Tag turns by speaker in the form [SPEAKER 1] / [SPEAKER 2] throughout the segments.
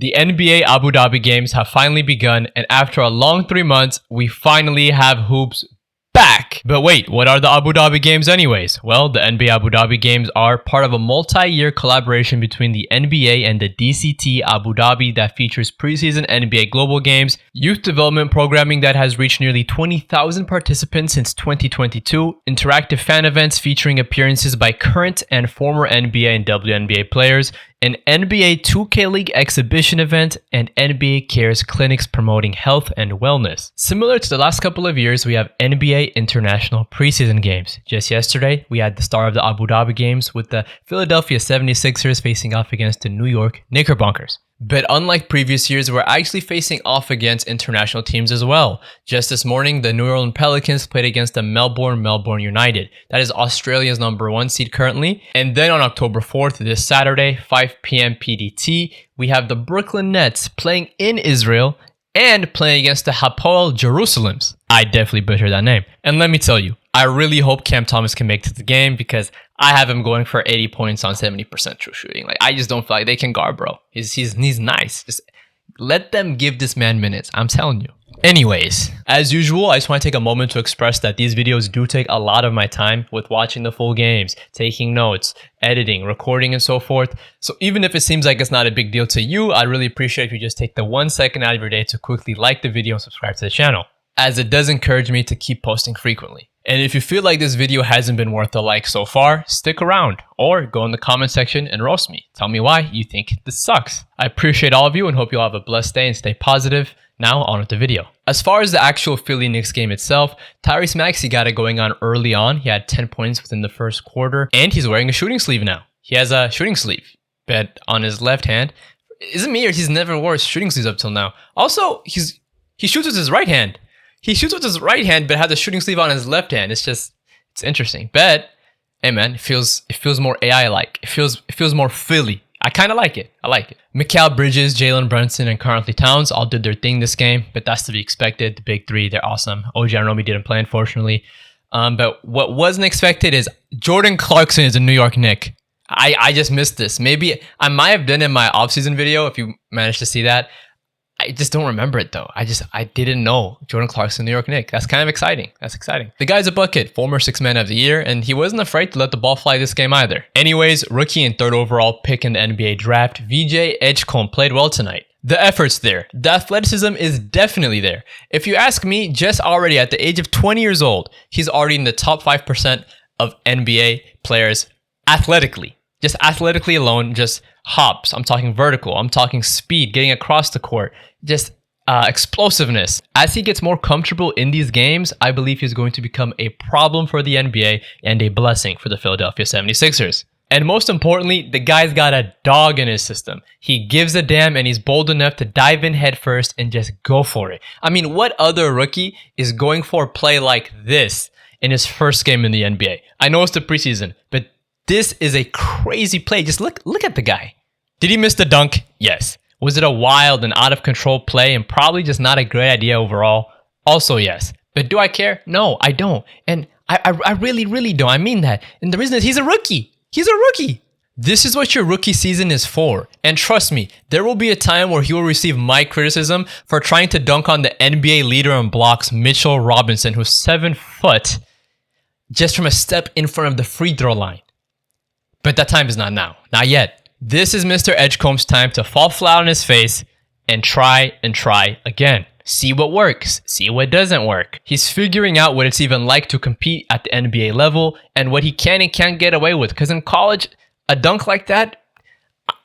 [SPEAKER 1] The NBA Abu Dhabi Games have finally begun, and after a long 3 months, we finally have hoops back. But wait, what are the Abu Dhabi Games anyways? Well, the NBA Abu Dhabi Games are part of a multi-year collaboration between the NBA and the DCT Abu Dhabi that features preseason NBA Global Games, youth development programming that has reached nearly 20,000 participants since 2022, interactive fan events featuring appearances by current and former NBA and WNBA players, an NBA 2K League exhibition event, and NBA Cares clinics promoting health and wellness. Similar to the last couple of years, we have NBA International preseason games. Just yesterday, we had the star of the Abu Dhabi Games with the Philadelphia 76ers facing off against the New York Knickerbockers. But unlike previous years, we're actually facing off against international teams as well. Just this morning, the New Orleans Pelicans played against the Melbourne United. That is Australia's #1 seed currently. And then on October 4th, this Saturday, 5 p.m. PDT, we have the Brooklyn Nets playing in Israel and playing against the Hapoel Jerusalems. I definitely butchered that name. And let me tell you, I really hope Cam Thomas can make it to the game because I have him going for 80 points on 70% true shooting. Like, I just don't feel like they can guard, bro. He's nice. Just let them give this man minutes. I'm telling you. Anyways, as usual, I just want to take a moment to express that these videos do take a lot of my time with watching the full games, taking notes, editing, recording, and so forth. So even if it seems like it's not a big deal to you, I'd really appreciate if you just take the 1 second out of your day to quickly like the video and subscribe to the channel, as it does encourage me to keep posting frequently. And if you feel like this video hasn't been worth a like so far, stick around or go in the comment section and roast me. Tell me why you think this sucks. I appreciate all of you and hope you all have a blessed day and stay positive. Now on with the video. As far as the actual Philly Knicks game itself, Tyrese Maxey got it going on early on. He had 10 points within the first quarter and he's wearing a shooting sleeve now. He has a shooting sleeve, but on his left hand. Is it me or he's never wore shooting sleeves up till now? Also, he shoots with his right hand. He shoots with his right hand, but has a shooting sleeve on his left hand. It's interesting. But hey, man, it feels more AI-like. It feels more Philly. I kind of like it. I like it. Mikal Bridges, Jalen Brunson, and Karl-Anthony Towns all did their thing this game, but that's to be expected. The big three, they're awesome. OG Anunoby didn't play, unfortunately. But what wasn't expected is Jordan Clarkson is a New York Knick. I just missed this. Maybe I might have done it in my offseason video if you managed to see that. I just don't remember it though. I didn't know Jordan Clarkson, New York Knicks. That's kind of exciting. That's exciting. The guy's a bucket, former 6th man of the year, and he wasn't afraid to let the ball fly this game either. Anyways, rookie and 3rd overall pick in the NBA draft, VJ Edgecombe played well tonight. The effort's there. The athleticism is definitely there. If you ask me, just already at the age of 20 years old, he's already in the top 5% of NBA players athletically. Just athletically alone, just hops. I'm talking vertical. I'm talking speed, getting across the court, just explosiveness. As he gets more comfortable in these games, I believe he's going to become a problem for the NBA and a blessing for the Philadelphia 76ers. And most importantly, the guy's got a dog in his system. He gives a damn and he's bold enough to dive in head first and just go for it. I mean, what other rookie is going for a play like this in his first game in the NBA? I know it's the preseason, but this is a crazy play. Just look at the guy. Did he miss the dunk? Yes. Was it a wild and out of control play and probably just not a great idea overall? Also yes. But do I care? No, I don't. And I really, really don't. I mean that. And the reason is he's a rookie. He's a rookie. This is what your rookie season is for. And trust me, there will be a time where he will receive my criticism for trying to dunk on the NBA leader in blocks, Mitchell Robinson, who's 7 foot, just from a step in front of the free throw line. But that time is not now. Not yet. This is Mr. Edgecombe's time to fall flat on his face and try again. See what works. See what doesn't work. He's figuring out what it's even like to compete at the NBA level and what he can and can't get away with. Because in college, a dunk like that,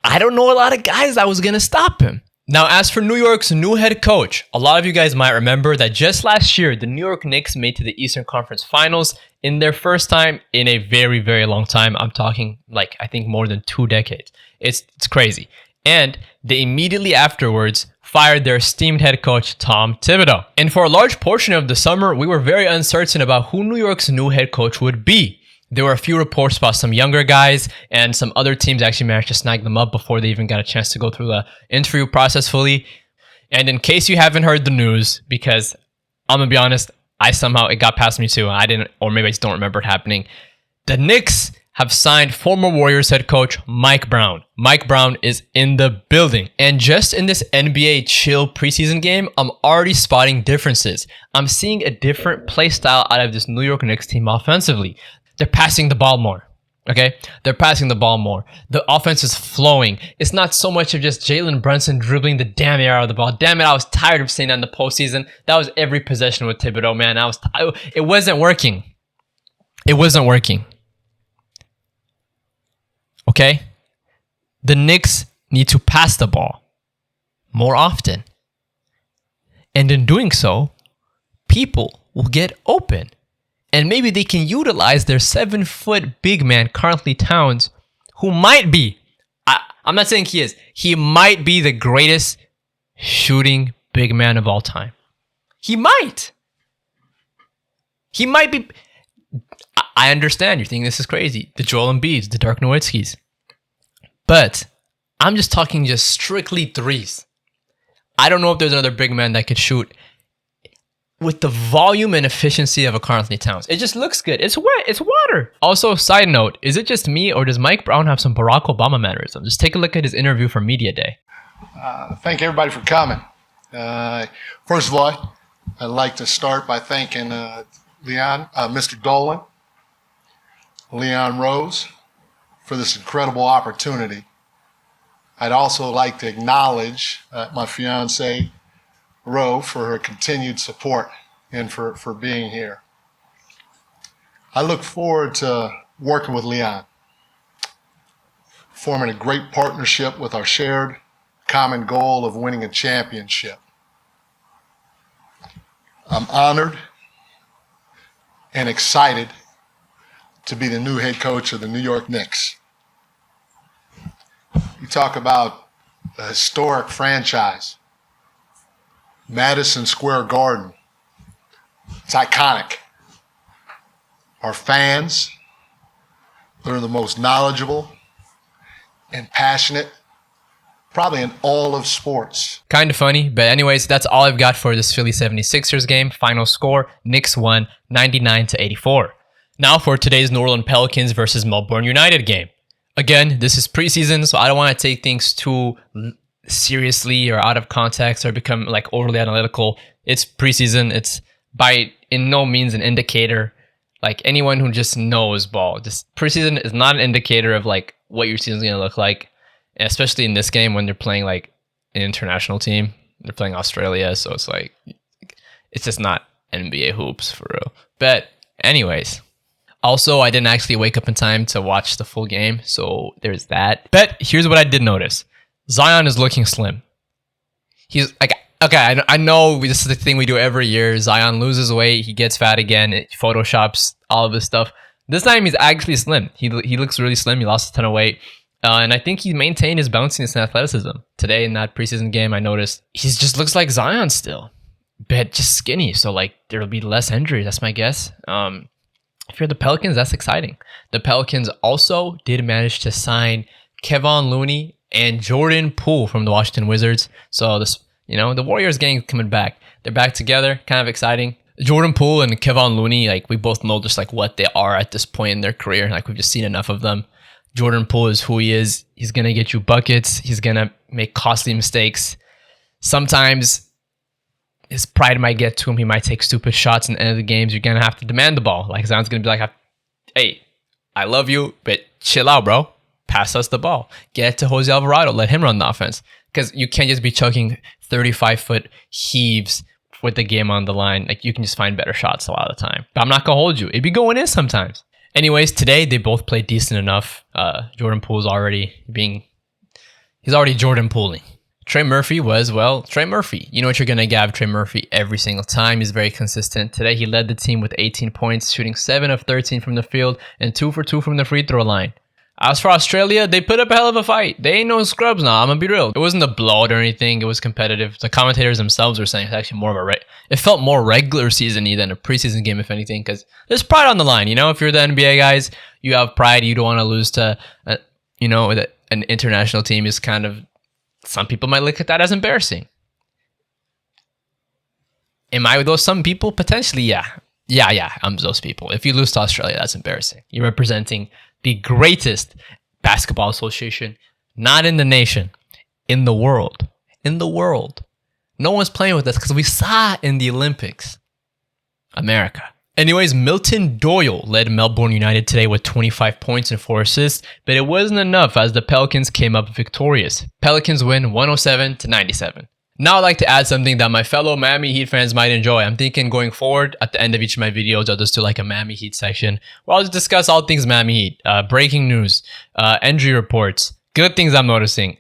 [SPEAKER 1] I don't know a lot of guys that was going to stop him. Now, as for New York's new head coach, a lot of you guys might remember that just last year, the New York Knicks made to the Eastern Conference Finals in their first time in a very, very long time. I'm talking like, I think more than 2 decades. It's crazy. And they immediately afterwards fired their esteemed head coach, Tom Thibodeau. And for a large portion of the summer, we were very uncertain about who New York's new head coach would be. There were a few reports about some younger guys, and some other teams actually managed to snag them up before they even got a chance to go through the interview process fully. And in case you haven't heard the news, because I'm gonna be honest, it got past me too, I didn't, or maybe I just don't remember it happening. The Knicks have signed former Warriors head coach Mike Brown. Mike Brown is in the building. And just in this NBA chill preseason game, I'm already spotting differences. I'm seeing a different play style out of this New York Knicks team offensively. They're passing the ball more. Okay, they're passing the ball more. The offense is flowing. It's not so much of just Jalen Brunson dribbling the damn air out of the ball. Damn it, I was tired of seeing that in the postseason. That was every possession with Thibodeau, man. It wasn't working. It wasn't working. Okay, the Knicks need to pass the ball more often, and in doing so, people will get open. And maybe they can utilize their 7-foot big man, Karl-Anthony Towns, who might be, I'm not saying he is, he might be the greatest shooting big man of all time. He might. He might be. I understand you're thinking this is crazy. The Joel Embiids, the Dirk Nowitzkis. But I'm just talking just strictly threes. I don't know if there's another big man that could shoot with the volume and efficiency of a Karl-Anthony Towns. It just looks good. It's wet. It's water. Also, side note, is it just me or does Mike Brown have some Barack Obama mannerism? Just take a look at his interview for Media Day.
[SPEAKER 2] Thank everybody for coming. First of all, I'd like to start by thanking Mr. Dolan, Leon Rose, for this incredible opportunity. I'd also like to acknowledge my fiance, Ro, for her continued support and for being here. I look forward to working with Leon, forming a great partnership with our shared common goal of winning a championship. I'm honored and excited to be the new head coach of the New York Knicks. You talk about a historic franchise. Madison Square Garden. It's iconic. Our fans, they're the most knowledgeable and passionate, probably in all of sports.
[SPEAKER 1] Kind of funny, but anyways, that's all I've got for this Philly 76ers game. Final score, Knicks won 99-84. Now for today's New Orleans Pelicans versus Melbourne United game. Again, this is preseason, so I don't want to take things too seriously or out of context or become like overly analytical. It's preseason. It's by in no means an indicator. Like anyone who just knows ball, just preseason is not an indicator of like what your season's gonna look like, especially in this game when they're playing like an international team. They're playing Australia, so it's like it's just not NBA hoops for real. But anyways, also I didn't actually wake up in time to watch the full game, so there's that. But here's what I did notice. Zion is looking slim. He's like, okay, I know this is the thing we do every year. Zion loses weight, he gets fat again, it photoshops all of this stuff. This time he's actually slim. He looks really slim. He lost a ton of weight. And I think he maintained his bounciness and athleticism. Today in that preseason game, I noticed he just looks like Zion still, but just skinny. So like there'll be less injuries. That's my guess. If you're the Pelicans, that's exciting. The Pelicans also did manage to sign Kevon Looney and Jordan Poole from the Washington Wizards. So this, the Warriors gang coming back. They're back together. Kind of exciting. Jordan Poole and Kevon Looney, like we both know just like what they are at this point in their career. Like we've just seen enough of them. Jordan Poole is who he is. He's gonna get you buckets. He's gonna make costly mistakes. Sometimes his pride might get to him. He might take stupid shots in the end of the games. You're gonna have to demand the ball. Like Zion's gonna be like, "Hey, I love you, but chill out, bro. Pass us the ball. Get it to Jose Alvarado. Let him run the offense. Because you can't just be chucking 35-foot heaves with the game on the line. Like you can just find better shots a lot of the time. But I'm not gonna hold you. It'd be going in sometimes. Anyways, today they both played decent enough. Jordan Poole's he's already Jordan Pooling. Trey Murphy was, Trey Murphy. You know what you're going to get out of Trey Murphy every single time. He's very consistent. Today, he led the team with 18 points, shooting 7 of 13 from the field and 2 for 2 from the free throw line. As for Australia, they put up a hell of a fight. They ain't no scrubs now, I'm going to be real. It wasn't a blowout or anything. It was competitive. The commentators themselves were saying it's actually more of it felt more regular season-y than a preseason game, if anything, because there's pride on the line. If you're the NBA guys, you have pride. You don't want to lose to, an international team is kind of, some people might look at that as embarrassing. Am I those some people? Potentially, yeah. Yeah, I'm those people. If you lose to Australia, that's embarrassing. You're representing the greatest basketball association, not in the nation, in the world. In the world. No one's playing with us because we saw in the Olympics. America. Anyways, Milton Doyle led Melbourne United today with 25 points and 4 assists, but it wasn't enough as the Pelicans came up victorious. Pelicans win 107-97. Now I'd like to add something that my fellow Miami Heat fans might enjoy. I'm thinking going forward, at the end of each of my videos, I'll just do like a Miami Heat section where I'll just discuss all things Miami Heat, breaking news, injury reports, good things I'm noticing,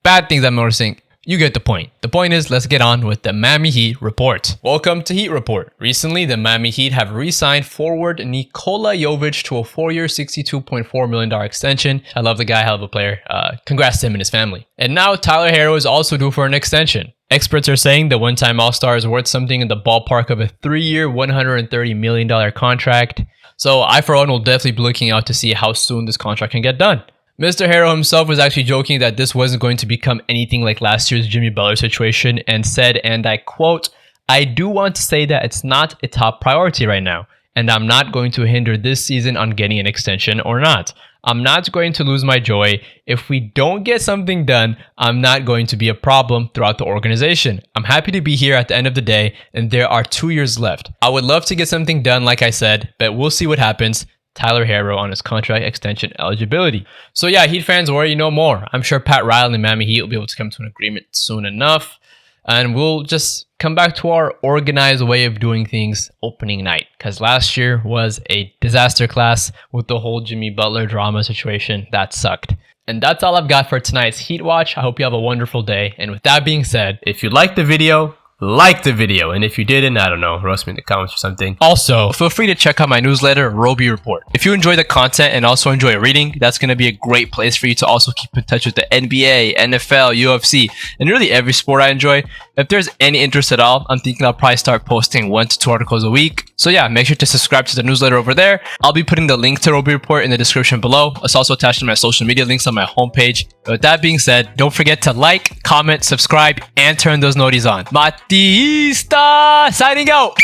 [SPEAKER 1] bad things I'm noticing. You get the point. The point is, let's get on with the Miami Heat report. Welcome to Heat Report. Recently, the Miami Heat have re-signed forward Nikola Jovic to a 4-year, $62.4 million extension. I love the guy, hell of a player. Congrats to him and his family. And now Tyler Herro is also due for an extension. Experts are saying the one-time All-Star is worth something in the ballpark of a 3-year, $130 million contract. So I, for one, will definitely be looking out to see how soon this contract can get done. Mr. Herro himself was actually joking that this wasn't going to become anything like last year's Jimmy Butler situation and said, and I quote, "I do want to say that it's not a top priority right now, and I'm not going to hinder this season on getting an extension or not. I'm not going to lose my joy. If we don't get something done, I'm not going to be a problem throughout the organization. I'm happy to be here at the end of the day, and there are 2 years left. I would love to get something done, like I said, but we'll see what happens." Tyler Herro on his contract extension eligibility. So yeah, Heat fans already know more. I'm sure Pat Riley and Miami Heat will be able to come to an agreement soon enough. And we'll just come back to our organized way of doing things opening night. Because last year was a disaster class with the whole Jimmy Butler drama situation. That sucked. And that's all I've got for tonight's Heat Watch. I hope you have a wonderful day. And with that being said, if you liked the video, like the video, and if you didn't, I don't know, roast me in the comments or something. Also, feel free to check out my newsletter, Roby Report. If you enjoy the content and also enjoy reading, that's going to be a great place for you to also keep in touch with the NBA, NFL, UFC, and really every sport I enjoy. If there's any interest at all, I'm thinking I'll probably start posting 1 to 2 articles a week. So yeah, make sure to subscribe to the newsletter over there. I'll be putting the link to Roby Report in the description below. It's also attached to my social media links on my homepage. But with that being said, don't forget to like, comment, subscribe, and turn those noties on. Batista signing out.